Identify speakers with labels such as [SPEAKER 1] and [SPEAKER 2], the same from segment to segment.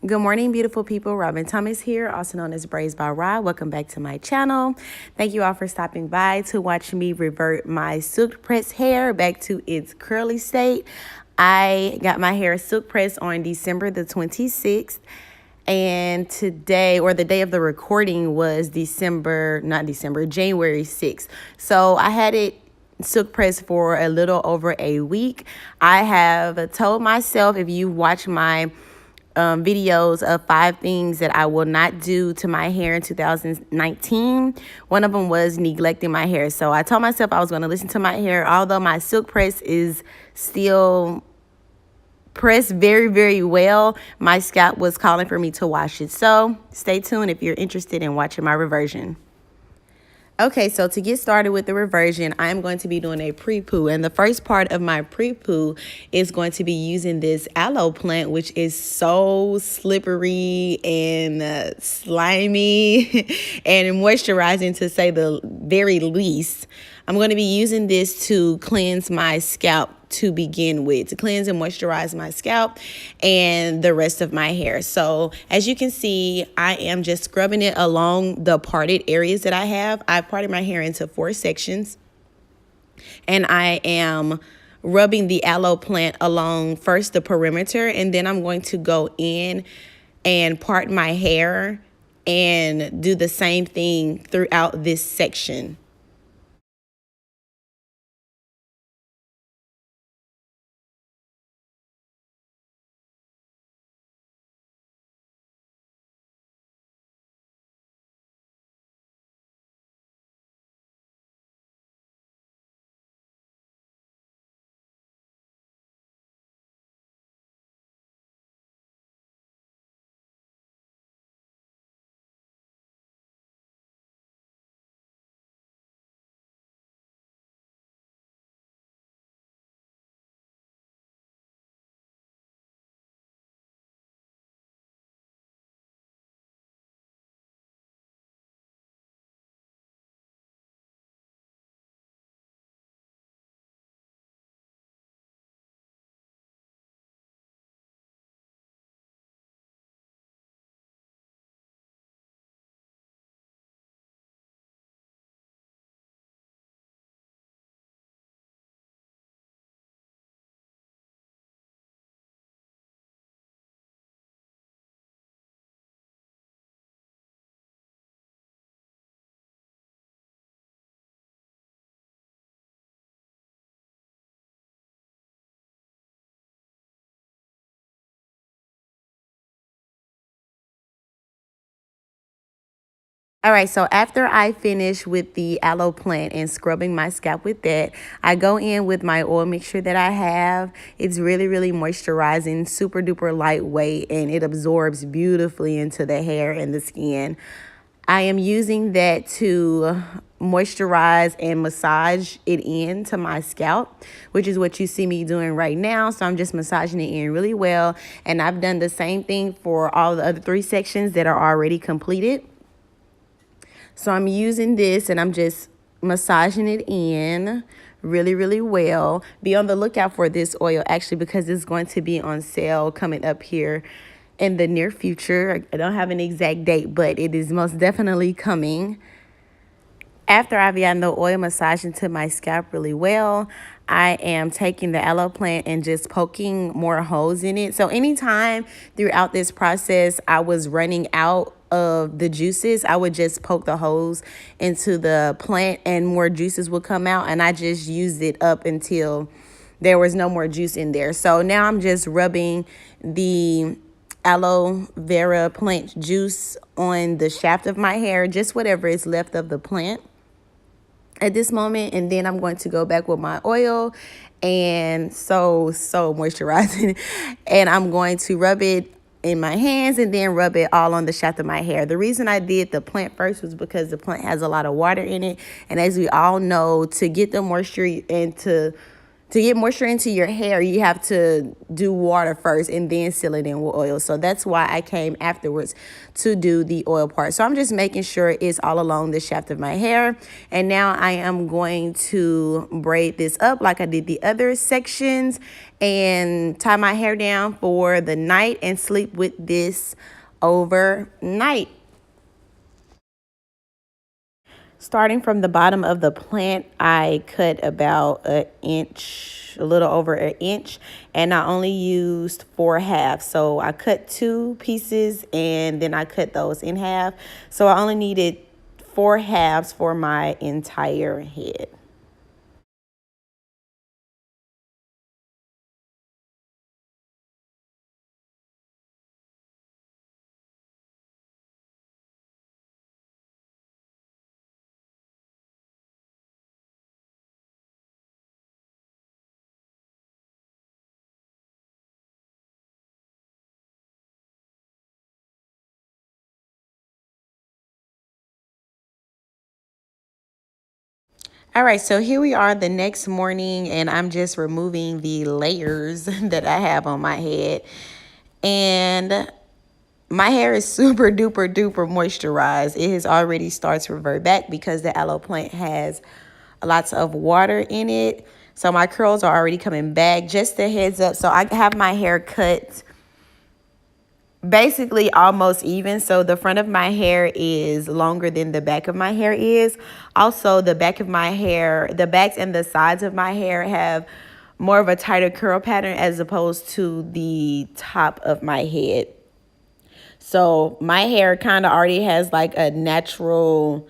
[SPEAKER 1] Good morning, beautiful people. Robyn Thomas here, also known as Braids by Rod. Welcome back to my channel. Thank you all for stopping by to watch me revert my silk press hair back to its curly state. I got my hair silk pressed on December the 26th. And today, or the day of the recording, was January 6th. So I had it silk pressed for a little over a week. I have told myself, if you watch my videos of 5 things that I will not do to my hair in 2019. One of them was neglecting my hair. So I told myself I was going to listen to my hair, although my silk press is still pressed very, very well. My scalp was calling for me to wash it. So stay tuned if you're interested in watching my reversion. Okay, so to get started with the reversion, I'm going to be doing a prepoo. And the first part of my prepoo is going to be using this aloe plant, which is so slippery and slimy and moisturizing, to say the very least. I'm going to be using this to cleanse my scalp to begin with, to cleanse and moisturize my scalp and the rest of my hair. So as you can see, I am just scrubbing it along the parted areas that I have. I parted my hair into 4 sections, and I am rubbing the aloe plant along first the perimeter, and then I'm going to go in and part my hair and do the same thing throughout this section. All right, so after I finish with the aloe plant and scrubbing my scalp with that, I go in with my oil mixture that I have. It's really, really moisturizing, super duper lightweight, and it absorbs beautifully into the hair and the skin. I am using that to moisturize and massage it into my scalp, which is what you see me doing right now. So I'm just massaging it in really well. And I've done the same thing for all the other 3 sections that are already completed. So I'm using this and I'm just massaging it in really, really well. Be on the lookout for this oil, actually, because it's going to be on sale coming up here in the near future. I don't have an exact date, but it is most definitely coming. After I've gotten the oil massage into my scalp really well, I am taking the aloe plant and just poking more holes in it. So anytime throughout this process I was running out of the juices, I would just poke the holes into the plant and more juices would come out, and I just used it up until there was no more juice in there. So now I'm just rubbing the aloe vera plant juice on the shaft of my hair, just whatever is left of the plant at this moment. And then I'm going to go back with my oil, and so moisturizing, and I'm going to rub it in my hands and then rub it all on the shaft of my hair. The reason I did the plant first was because the plant has a lot of water in it, and as we all know, to get the moisture and to to get moisture into your hair, you have to do water first and then seal it in with oil. So that's why I came afterwards to do the oil part. So I'm just making sure it's all along the shaft of my hair. And now I am going to braid this up like I did the other sections and tie my hair down for the night and sleep with this overnight. Starting from the bottom of the plant, I cut about an inch, a little over an inch, and I only used 4 halves. So I cut 2 pieces and then I cut those in half. So I only needed 4 halves for my entire head. All right, so here we are the next morning, and I'm just removing the layers that I have on my head. And my hair is super duper duper moisturized. It has already started to revert back because the aloe plant has lots of water in it. So my curls are already coming back. Just a heads up. So I have my hair cut basically almost even. So the front of my hair is longer than the back of my hair is. Also, the back of my hair, the backs and the sides of my hair have more of a tighter curl pattern as opposed to the top of my head. So my hair kind of already has like a natural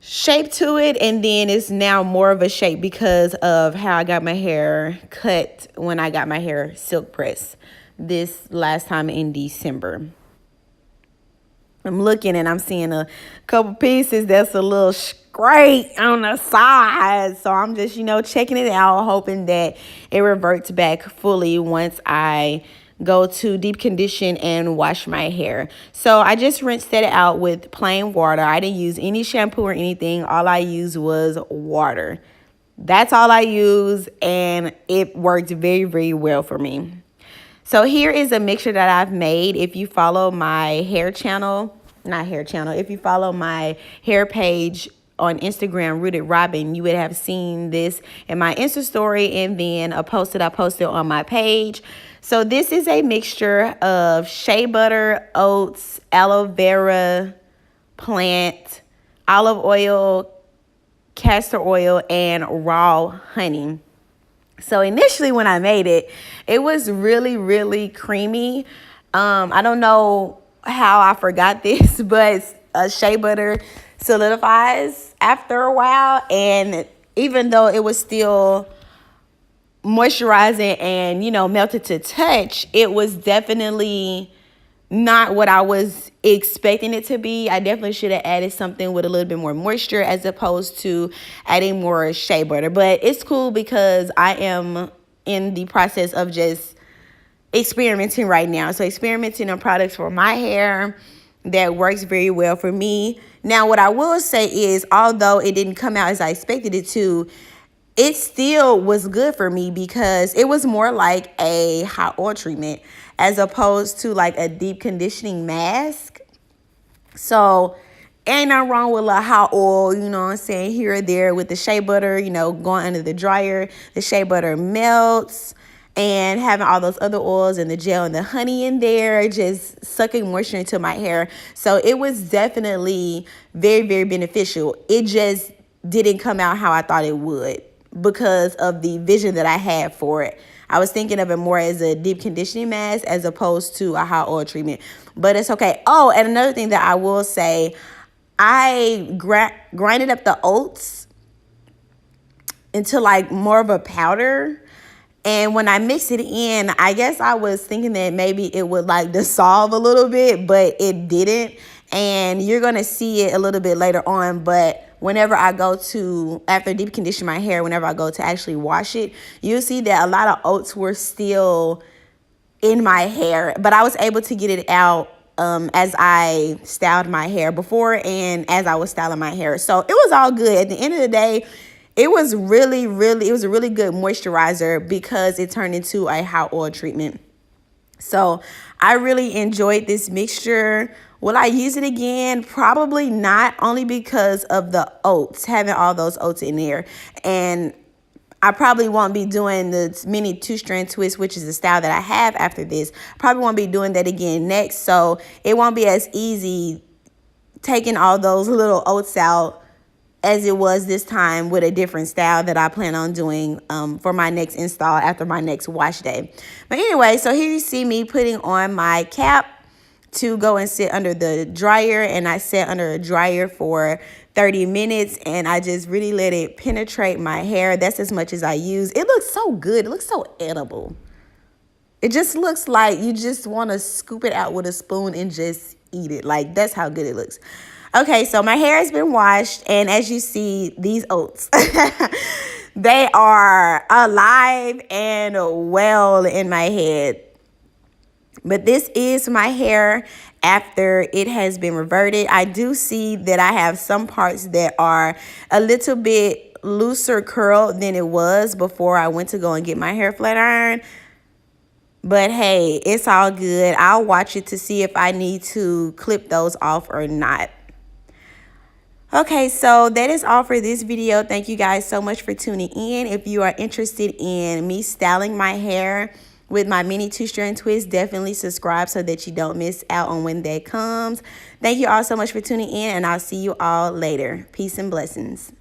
[SPEAKER 1] shape to it, and then it's now more of a shape because of how I got my hair cut when I got my hair silk pressed this last time in December. I'm looking and I'm seeing a couple pieces that's a little straight on the side. So I'm just, checking it out, hoping that it reverts back fully once I go to deep condition and wash my hair. So I just rinsed it out with plain water. I didn't use any shampoo or anything. All I used was water. That's all I use, and it worked very, very well for me. So here is a mixture that I've made. If you follow my if you follow my hair page on Instagram, Rooted Robyn, you would have seen this in my Insta story and then a post that I posted on my page. So this is a mixture of shea butter, oats, aloe vera plant, olive oil, castor oil, and raw honey. So initially when I made it, it was really, really creamy. I don't know how I forgot this, but shea butter solidifies after a while. And even though it was still moisturizing and, melted to touch, it was definitely not what I was expecting it to be. I definitely should have added something with a little bit more moisture as opposed to adding more shea butter. But it's cool because I am in the process of just experimenting right now. So experimenting on products for my hair that works very well for me. Now, what I will say is, although it didn't come out as I expected it to, it still was good for me because it was more like a hot oil treatment as opposed to like a deep conditioning mask. So ain't nothing wrong with a hot oil, here or there with the shea butter, going under the dryer. The shea butter melts and having all those other oils and the gel and the honey in there, just sucking moisture into my hair. So it was definitely very, very beneficial. It just didn't come out how I thought it would because of the vision that I had for it. I was thinking of it more as a deep conditioning mask as opposed to a hot oil treatment. But it's okay. Oh, and another thing that I will say, I grinded up the oats into like more of a powder. And when I mixed it in, I guess I was thinking that maybe it would like dissolve a little bit, but it didn't. And you're going to see it a little bit later on. But whenever I go to, after deep condition my hair, whenever I go to actually wash it, you'll see that a lot of oats were still in my hair. But I was able to get it out as I styled my hair before and as I was styling my hair. So it was all good. At the end of the day, It was a really good moisturizer because it turned into a hot oil treatment. So I really enjoyed this mixture. Will I use it again? Probably not, only because of the oats, having all those oats in there. And I probably won't be doing the mini 2-strand twist, which is the style that I have after this. Probably won't be doing that again next. So it won't be as easy taking all those little oats out as it was this time with a different style that I plan on doing for my next install after my next wash day. But anyway, so here you see me putting on my cap to go and sit under the dryer, and I sat under a dryer for 30 minutes and I just really let it penetrate my hair. That's as much as I use. It looks so good. It looks so edible. It just looks like you just want to scoop it out with a spoon and just eat it. Like, that's how good it looks. Okay, so my hair has been washed, and as you see, these oats, they are alive and well in my head. But this is my hair after it has been reverted. I do see that I have some parts that are a little bit looser curled than it was before I went to go and get my hair flat ironed. But hey, it's all good. I'll watch it to see if I need to clip those off or not. Okay, so that is all for this video. Thank you guys so much for tuning in. If you are interested in me styling my hair with my mini 2-strand twist, definitely subscribe so that you don't miss out on when that comes. Thank you all so much for tuning in, and I'll see you all later. Peace and blessings.